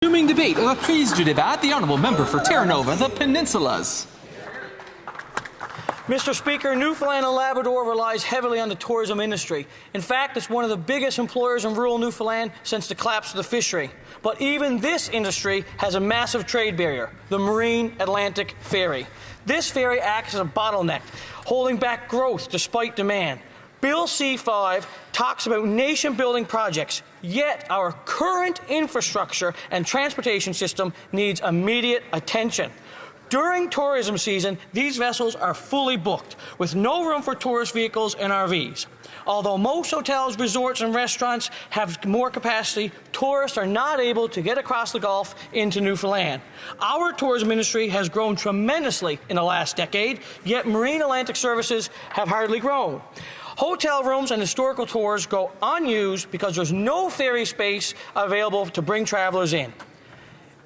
Resuming debate, la prise du débat, the Honourable Member for Terranova, the Peninsulas. Mr. Speaker, Newfoundland and Labrador relies heavily on the tourism industry. In fact, it's one of the biggest employers in rural Newfoundland since the collapse of the fishery. But even this industry has a massive trade barrier, the Marine Atlantic Ferry. This ferry acts as a bottleneck, holding back growth despite demand. Bill C-5 talks about nation-building projects, yet our current infrastructure and transportation system needs immediate attention. During tourism season, these vessels are fully booked, with no room for tourist vehicles and RVs. Although most hotels, resorts and restaurants have more capacity, tourists are not able to get across the Gulf into Newfoundland. Our tourism industry has grown tremendously in the last decade, yet Marine Atlantic services have hardly grown. Hotel rooms and historical tours go unused because there's no ferry space available to bring travelers in.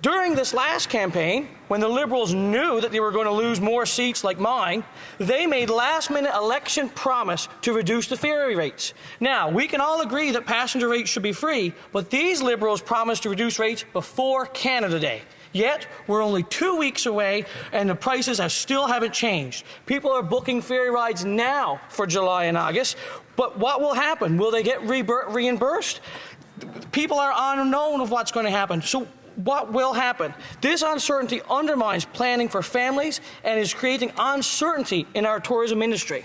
During this last campaign, when the Liberals knew that they were going to lose more seats like mine, they made last-minute election promise to reduce the ferry rates. Now, we can all agree that passenger rates should be free, but these Liberals promised to reduce rates before Canada Day. Yet, we're only 2 weeks away, and the prices still haven't changed. People are booking ferry rides now for July and August, but what will happen? Will they get reimbursed? People are unknown of what's going to happen. So what will happen? This uncertainty undermines planning for families and is creating uncertainty in our tourism industry.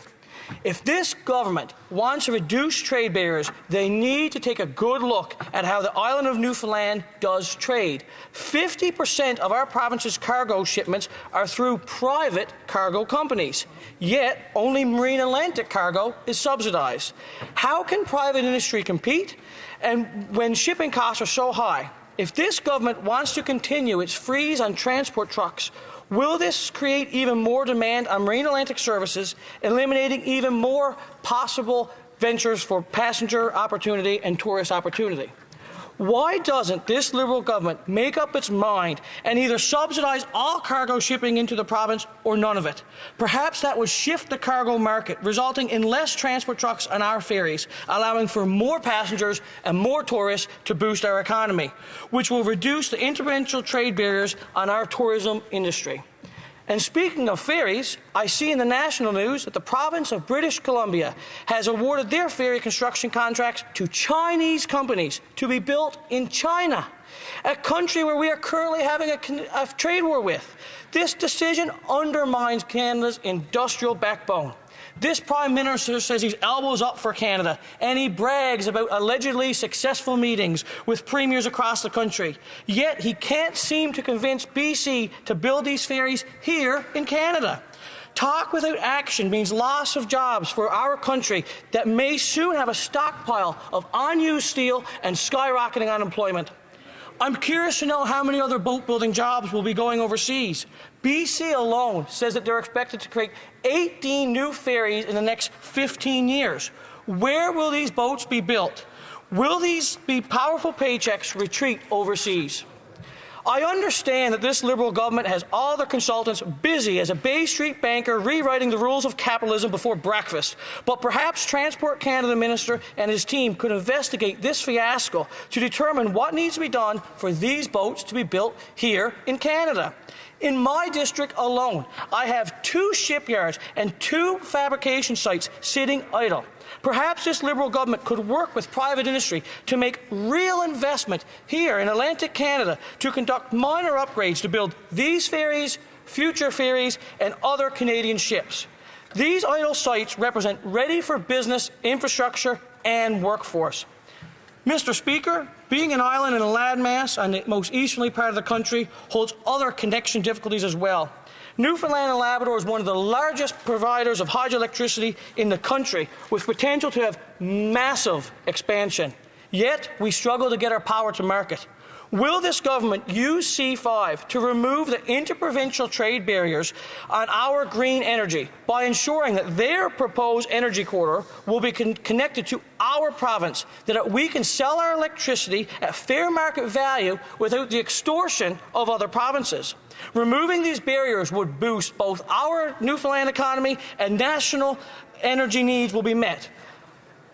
If this government wants to reduce trade barriers, they need to take a good look at how the island of Newfoundland does trade. 50% of our province's cargo shipments are through private cargo companies, yet only Marine Atlantic cargo is subsidized. How can private industry compete and when shipping costs are so high? If this government wants to continue its freeze on transport trucks, will this create even more demand on Marine Atlantic services, eliminating even more possible ventures for passenger opportunity and tourist opportunity? Why doesn't this Liberal government make up its mind and either subsidize all cargo shipping into the province or none of it? Perhaps that would shift the cargo market, resulting in less transport trucks on our ferries, allowing for more passengers and more tourists to boost our economy, which will reduce the interprovincial trade barriers on our tourism industry. And speaking of ferries, I see in the national news that the province of British Columbia has awarded their ferry construction contracts to Chinese companies to be built in China, a country where we are currently having a trade war with. This decision undermines Canada's industrial backbone. This Prime Minister says he's elbows up for Canada, and he brags about allegedly successful meetings with premiers across the country. Yet he can't seem to convince BC to build these ferries here in Canada. Talk without action means loss of jobs for our country that may soon have a stockpile of unused steel and skyrocketing unemployment. I'm curious to know how many other boat-building jobs will be going overseas. BC alone says that they're expected to create 18 new ferries in the next 15 years. Where will these boats be built? Will these be powerful paychecks retreat overseas? I understand that this Liberal government has all their consultants busy as a Bay Street banker rewriting the rules of capitalism before breakfast, but perhaps Transport Canada Minister and his team could investigate this fiasco to determine what needs to be done for these boats to be built here in Canada. In my district alone, I have 2 shipyards and 2 fabrication sites sitting idle. Perhaps this Liberal government could work with private industry to make real investment here in Atlantic Canada to conduct minor upgrades to build these ferries, future ferries, and other Canadian ships. These idle sites represent ready-for-business infrastructure and workforce. Mr. Speaker, being an island in a landmass on the most easterly part of the country holds other connection difficulties as well. Newfoundland and Labrador is one of the largest providers of hydroelectricity in the country, with potential to have massive expansion. Yet, we struggle to get our power to market. Will this government use C5 to remove the interprovincial trade barriers on our green energy by ensuring that their proposed energy corridor will be connected to our province, that we can sell our electricity at fair market value without the extortion of other provinces? Removing these barriers would boost both our Newfoundland economy and national energy needs will be met.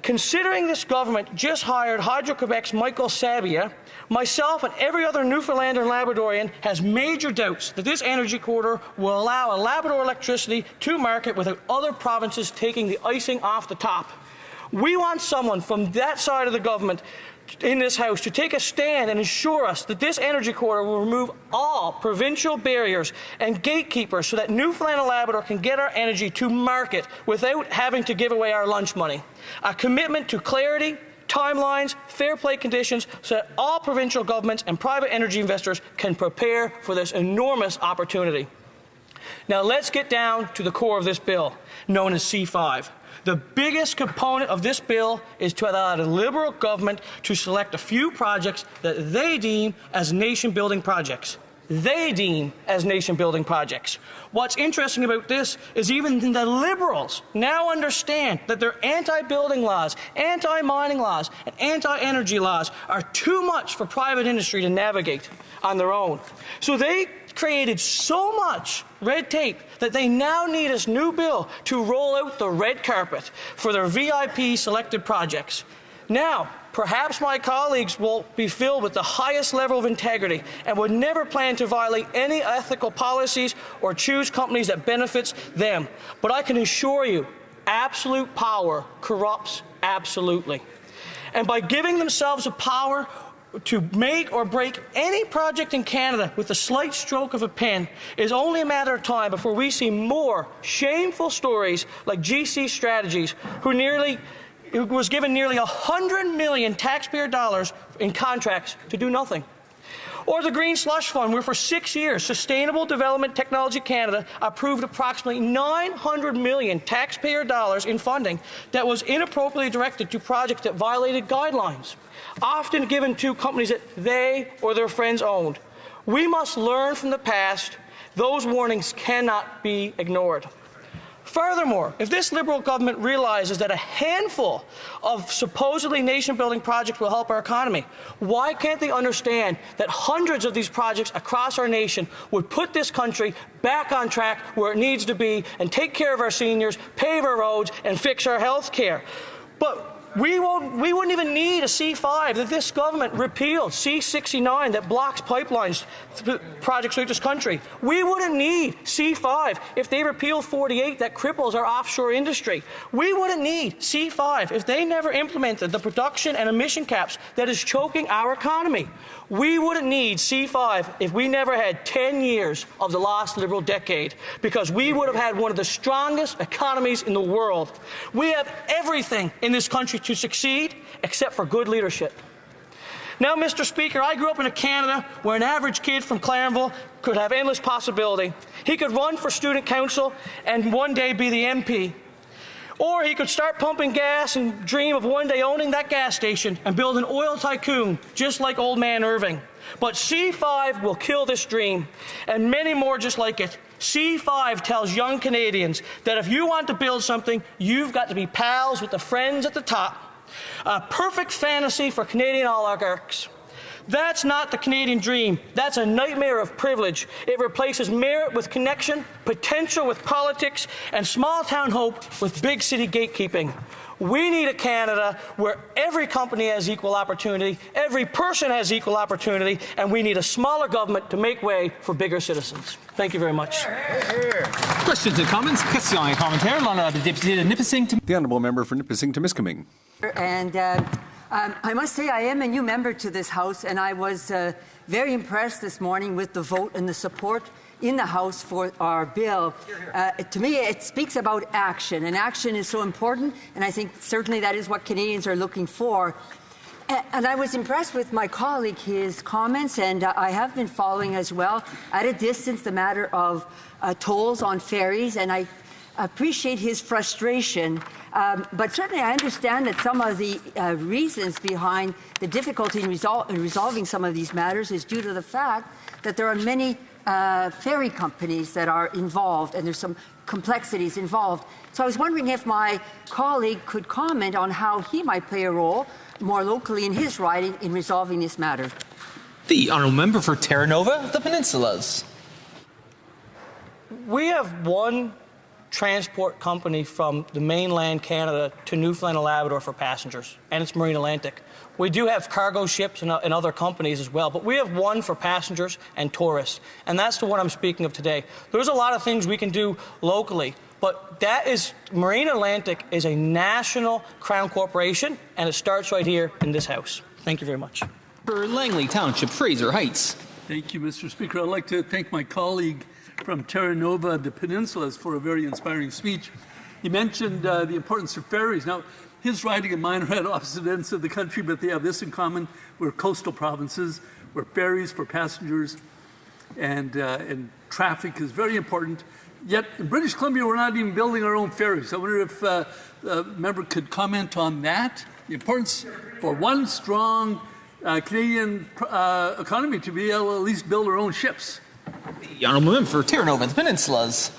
Considering this government just hired Hydro-Quebec's Michael Sabia, Myself and every other Newfoundlander and Labradorian has major doubts that this energy corridor will allow a Labrador electricity to market without other provinces taking the icing off the top. We want someone from that side of the government in this House to take a stand and ensure us that this energy corridor will remove all provincial barriers and gatekeepers so that Newfoundland and Labrador can get our energy to market without having to give away our lunch money. A commitment to clarity, timelines, fair play conditions so that all provincial governments and private energy investors can prepare for this enormous opportunity. Now let's get down to the core of this bill, known as C5. The biggest component of this bill is to allow the Liberal government to select a few projects that they deem as nation-building projects. They deem as nation-building projects. What's interesting about this is even the Liberals now understand that their anti-building laws, anti-mining laws, and anti-energy laws are too much for private industry to navigate on their own. So they created so much red tape that they now need this new bill to roll out the red carpet for their VIP selected projects. Now, perhaps my colleagues will be filled with the highest level of integrity and would never plan to violate any ethical policies or choose companies that benefits them. But I can assure you, absolute power corrupts absolutely. And by giving themselves a power to make or break any project in Canada with a slight stroke of a pen is only a matter of time before we see more shameful stories like GC Strategies, who was given nearly $100 million taxpayer dollars in contracts to do nothing. Or the Green Slush Fund, where for 6 years, Sustainable Development Technology Canada approved approximately $900 million taxpayer dollars in funding that was inappropriately directed to projects that violated guidelines, often given to companies that they or their friends owned. We must learn from the past. Those warnings cannot be ignored. Furthermore, if this Liberal government realizes that a handful of supposedly nation-building projects will help our economy, why can't they understand that hundreds of these projects across our nation would put this country back on track where it needs to be and take care of our seniors, pave our roads, and fix our health care? But we wouldn't even need a C5 if this government repealed C69 that blocks pipelines projects throughout this country. We wouldn't need C5 if they repeal 48 that cripples our offshore industry. We wouldn't need C5 if they never implemented the production and emission caps that is choking our economy. We wouldn't need C5 if we never had 10 years of the last Liberal decade, because we would have had one of the strongest economies in the world. We have everything in this country to succeed except for good leadership. Now, Mr. Speaker, I grew up in a Canada where an average kid from Clarenville could have endless possibility. He could run for student council and one day be the MP. Or he could start pumping gas and dream of one day owning that gas station and build an oil tycoon just like old man Irving. But C5 will kill this dream, and many more just like it. C5 tells young Canadians that if you want to build something, you've got to be pals with the friends at the top. A perfect fantasy for Canadian oligarchs. That's not the Canadian dream. That's a nightmare of privilege. It replaces merit with connection, potential with politics, and small-town hope with big-city gatekeeping. We need a Canada where every company has equal opportunity, every person has equal opportunity, and we need a smaller government to make way for bigger citizens. Thank you very much. Questions and comments? Question et commentaire. L'honorable député de Nipissing. The honourable member for Nipissing-Temiskaming. And I must say I am a new member to this House, and I was very impressed this morning with the vote and the support in the House for our bill. To me, it speaks about action, and action is so important, and I think certainly that is what Canadians are looking for. And I was impressed with my colleague, his comments, and I have been following as well at a distance the matter of tolls on ferries, and I appreciate his frustration. But certainly I understand that some of the reasons behind the difficulty in resolving some of these matters is due to the fact that there are many ferry companies that are involved, and there's some complexities involved. So I was wondering if my colleague could comment on how he might play a role more locally in his riding in resolving this matter. The honourable member for Terra Nova, the Peninsulas. We have one transport company from the mainland Canada to Newfoundland and Labrador for passengers, and it's Marine Atlantic. We do have cargo ships and other companies as well, but we have one for passengers and tourists, and that's the one I'm speaking of today. There's a lot of things we can do locally, but that is, Marine Atlantic is a national Crown corporation, and it starts right here in this house. Thank you very much. For Langley Township, Fraser Heights. Thank you, Mr. Speaker. I'd like to thank my colleague from Terra Nova, the Peninsulas, for a very inspiring speech. He mentioned the importance of ferries. Now, his riding and mine are at opposite ends of the country, but they have this in common. We're coastal provinces where ferries for passengers and traffic is very important. Yet in British Columbia, we're not even building our own ferries. I wonder if a member could comment on that. The importance for one strong Canadian economy to be able to at least build our own ships. The Honourable Member for Terra Nova, the Peninsulas.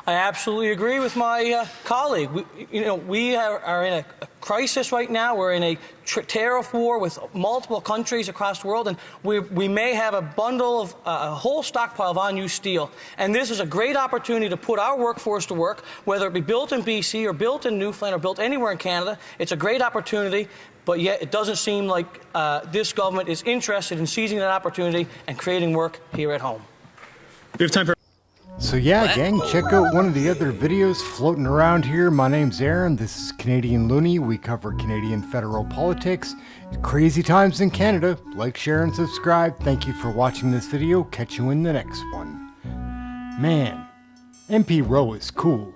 I absolutely agree with my colleague. We are in a crisis right now. We're in a tariff war with multiple countries across the world, and we may have a bundle of a whole stockpile of unused steel. And this is a great opportunity to put our workforce to work, whether it be built in BC or built in Newfoundland or built anywhere in Canada. It's a great opportunity, but yet it doesn't seem like this government is interested in seizing that opportunity and creating work here at home. We have time for... So yeah, gang, check out one of the other videos floating around here. My name's Aaron. This is Canadian Looney. We cover Canadian federal politics. Crazy times in Canada. Like, share, and subscribe. Thank you for watching this video. Catch you in the next one. Man, MP Rowe is cool.